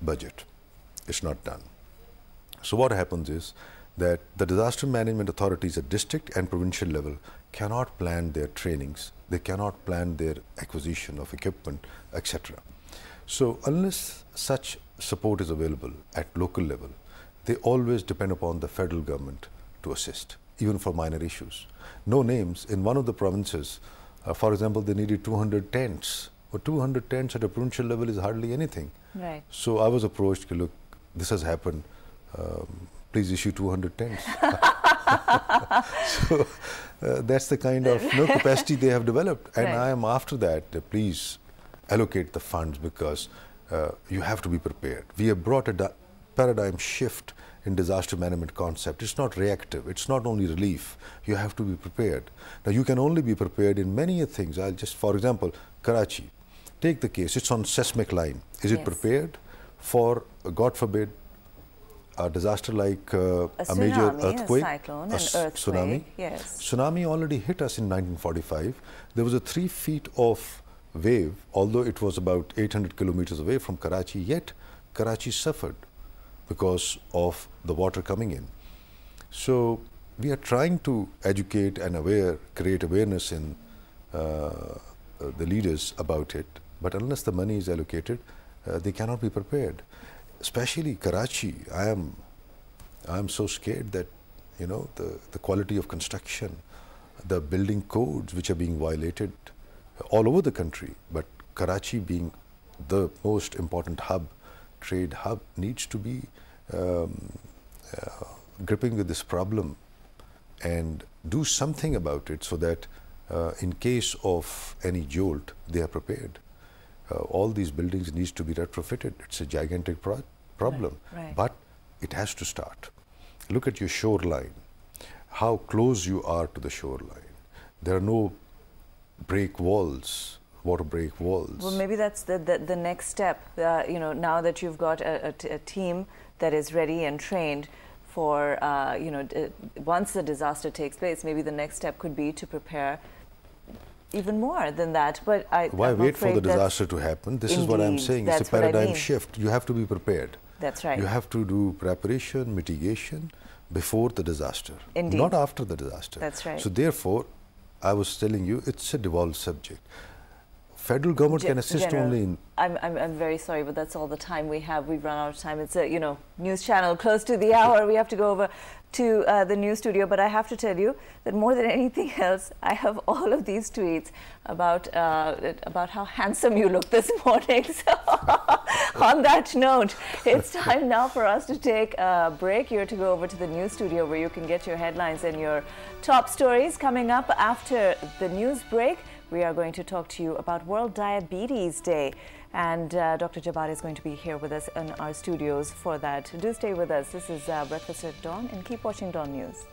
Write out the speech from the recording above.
budget. It's not done. So what happens is that the disaster management authorities at district and provincial level cannot plan their trainings, they cannot plan their acquisition of equipment, etc. So unless such support is available at local level, they always depend upon the federal government to assist, even for minor issues. No names, in one of the provinces, for example, they needed 200 tents. But 200 tents at a provincial level is hardly anything. Right. So I was approached, look, this has happened, please issue 200 tents. So that's the kind of capacity they have developed. And I am after that, please allocate the funds, because you have to be prepared. We have brought a paradigm shift in disaster management concept. It's not reactive, it's not only relief, you have to be prepared. Now you can only be prepared in many things. I'll just, for example, Karachi, take the case, it's on seismic line. Is it prepared for, God forbid, a disaster like a major earthquake, a cyclone, an earthquake, tsunami? Yes. Tsunami already hit us in 1945. There was a 3 feet of wave, although it was about 800 kilometers away from Karachi, yet Karachi suffered because of the water coming in. So we are trying to educate and create awareness in the leaders about it, but unless the money is allocated, they cannot be prepared. Especially Karachi, I am so scared that, you know, the quality of construction, the building codes which are being violated all over the country, but Karachi being the most important hub, trade hub, needs to be gripping with this problem and do something about it, so that in case of any jolt, they are prepared. All these buildings needs to be retrofitted. It's a gigantic problem, but it has to start. Look at your shoreline, how close you are to the shoreline. There are no break walls, water break walls. Well, maybe that's the next step. You know, now that you've got a team that is ready and trained for, you know, once the disaster takes place, maybe the next step could be to prepare even more than that. But why wait for the disaster to happen? This is what I'm saying. It's a paradigm shift. You have to be prepared. That's right. You have to do preparation, mitigation before the disaster, Indeed. not after the disaster. That's right. So therefore, I was telling you, it's a devolved subject. Federal government can assist only in... I'm very sorry, but that's all the time we have. We've run out of time. It's a, you know, news channel close to the hour. We have to go over to the news studio. But I have to tell you that more than anything else, I have all of these tweets about how handsome you look this morning. So on that note, it's time now for us to take a break. You're to go over to the news studio, where you can get your headlines and your top stories. Coming up after the news break, we are going to talk to you about World Diabetes Day, and Dr. Jabbar is going to be here with us in our studios for that. Do stay with us. This is Breakfast at Dawn, and keep watching Dawn News.